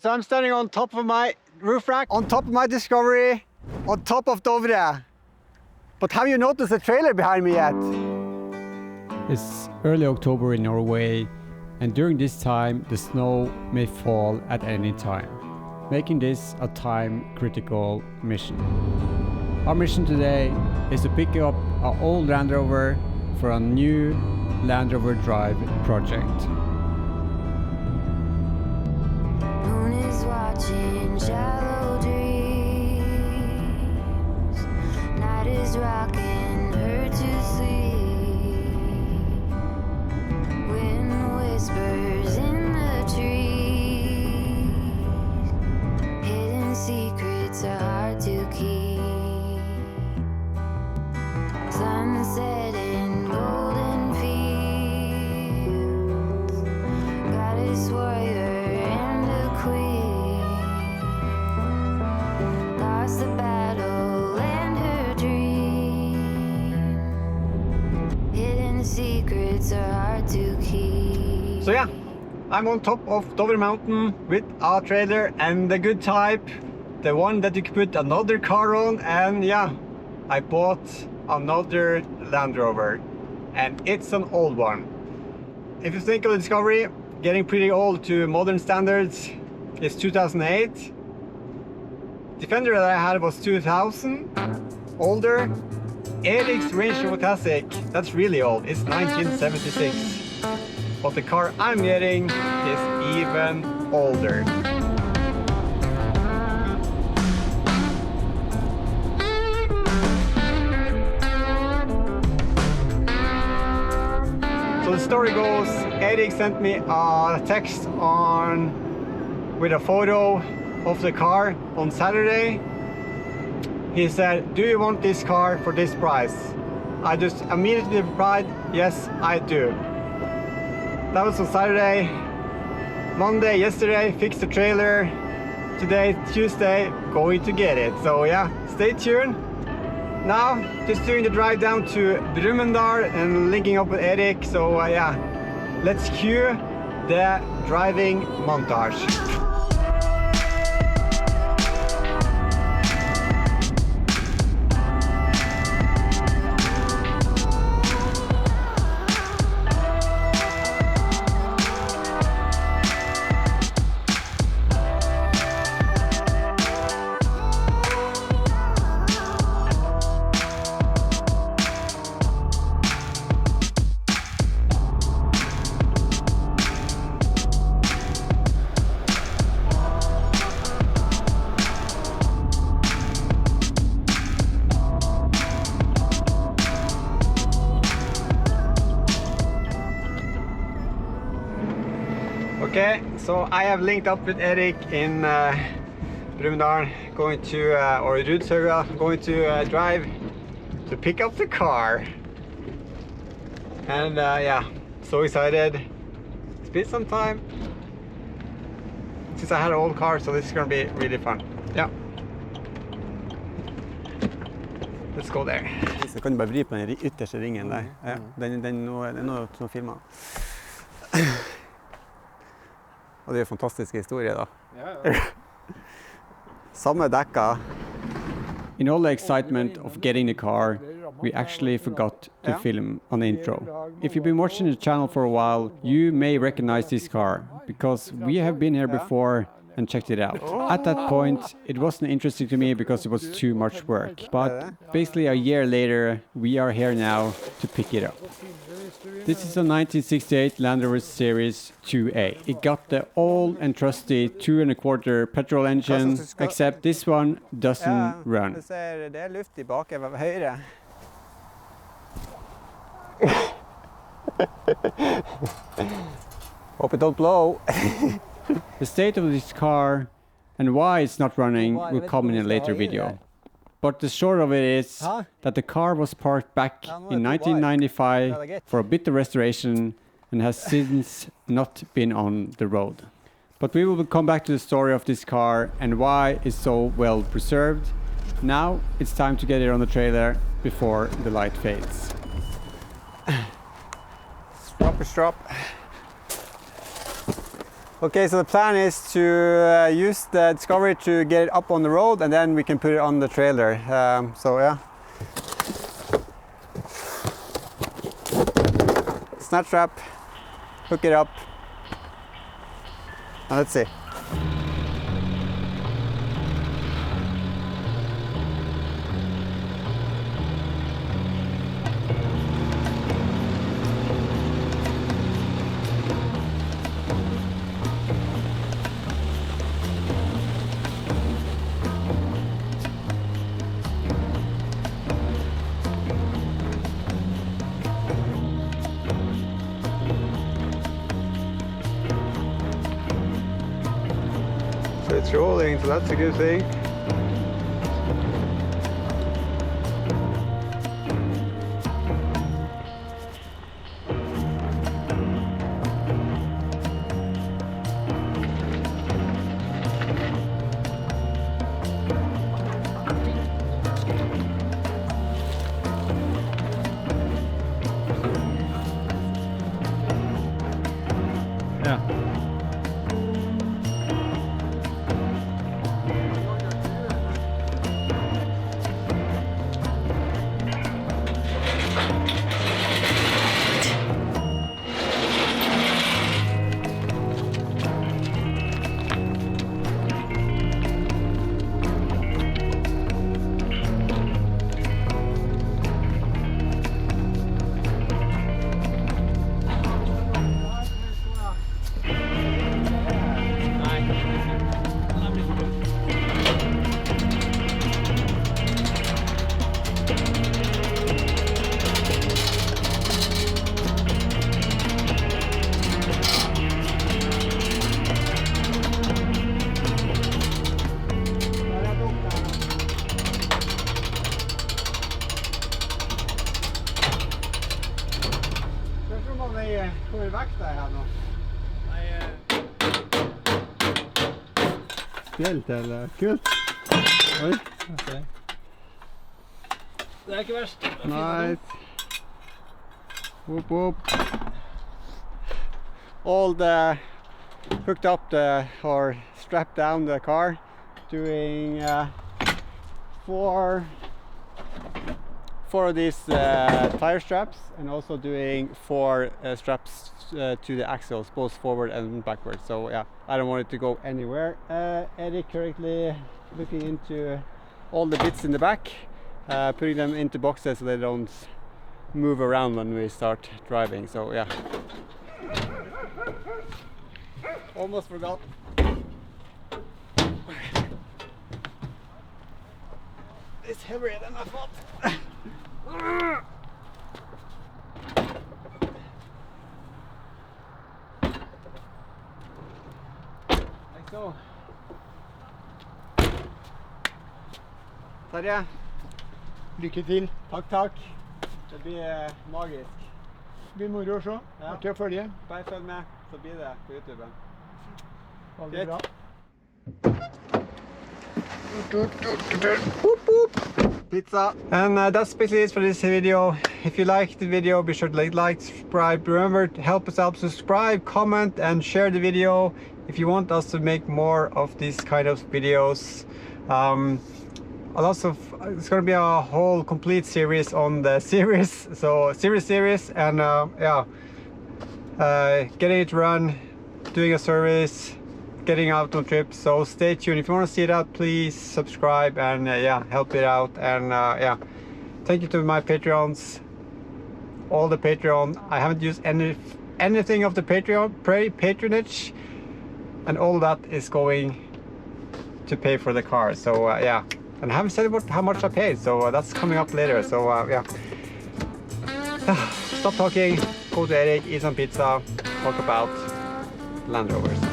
So I'm standing on top of my roof rack, on top of my Discovery, on top of Dovre. But have you noticed the trailer behind me yet? It's early October in Norway, and during this time the snow may fall at any time, making this a time-critical mission. Our mission today is to pick up our old Land Rover for a new Land Rover Drive project. Moon is watching shallow dreams. Night is rocking her to sleep. Wind whispers in the trees. Hidden secrets are hard to keep. Sunset in golden fields. Goddess warrior and a queen. Lost the battle and her dream. Hidden secrets are hard to keep. So yeah, I'm on top of Dovre Mountain with our trailer and the good type, the one that you can put another car on, and yeah, I bought another Land Rover, and it's an old one. If you think of the Discovery, getting pretty old to modern standards, it's 2008. Defender that I had was 2000, older. Erik's Range Rover Classic, that's really old, it's 1976. But the car I'm getting is even older. So the story goes, Erik sent me a text with a photo of the car on Saturday. He said, "Do you want this car for this price?" I just immediately replied, "Yes, I do." That was on Saturday. Monday, yesterday, fixed the trailer. Today, Tuesday, going to get it. So yeah, stay tuned. Now, just doing the drive down to Brumunddal and linking up with Erik. So yeah, let's cue the driving montage. Okay, so I have linked up with Erik in Brumunddal, going to, or Rudshøga, going to drive to pick up the car. And yeah, so excited. It's been some time since I had an old car, so this is gonna be really fun. Yeah. Let's go there. Så kan du bare vri på den ytterste ringen der. Ja, den nå filmer. Og det er en fantastisk historie da. Ja. Samme dekka. In all the excitement of getting the car, we actually forgot to film an intro. If you've been watching the channel for a while, you may recognize this car, because we have been here before and checked it out. At that point, it wasn't interesting to me because it was too much work. But basically a year later, we are here now to pick it up. This is a 1968 Land Rover Series 2A. It got the old and trusty 2.25 petrol engine, except this one doesn't run. Det er luft I bak ved høyre. Hope it don't blow. The state of this car and why it's not running will come in a later video. But the short of it is that the car was parked back in 1995 for a bit of restoration and has since not been on the road. But we will come back to the story of this car and why it's so well preserved. Now it's time to get it on the trailer before the light fades. Strap. Okay, so the plan is to use the Discovery to get it up on the road, and then we can put it on the trailer. So yeah. Snatch strap, hook it up. Now let's see. So it's rolling, so that's a good thing. Yeah. Hvor er vekta her nå? Spjelt eller kult? Oi. Okay. Det er ikke verst. Nice. Whoop whoop. All the hooked up or strapped down the car, doing four of these tire straps, and also doing four straps to the axles, both forward and backward. So yeah, I don't want it to go anywhere. Erik currently looking into all the bits in the back, putting them into boxes so they don't move around when we start driving. So yeah. Almost forgot. It's heavier than I thought. Like so. Terje, Lykke til. takk. Det blir magisk. Det blir moro å se. Ja. Artig å følge. Bare følg med, så blir det på YouTube. Veldig bra. Pizza. And that's basically it for this video. If you liked the video, be sure to like, subscribe. Remember to help us out, subscribe, comment, and share the video if you want us to make more of these kind of videos. It's going to be a whole complete series on the series, so series, and yeah, getting it to run, doing a service, getting out on trips. So stay tuned. If you want to see that, please subscribe and yeah, help it out. And yeah, thank you to my Patreons, all the Patreon. I haven't used anything of the patronage, and all that is going to pay for the car. So yeah, and I haven't said how much I paid, so that's coming up later. So yeah, stop talking, go to Erik, eat some pizza, talk about Land Rovers.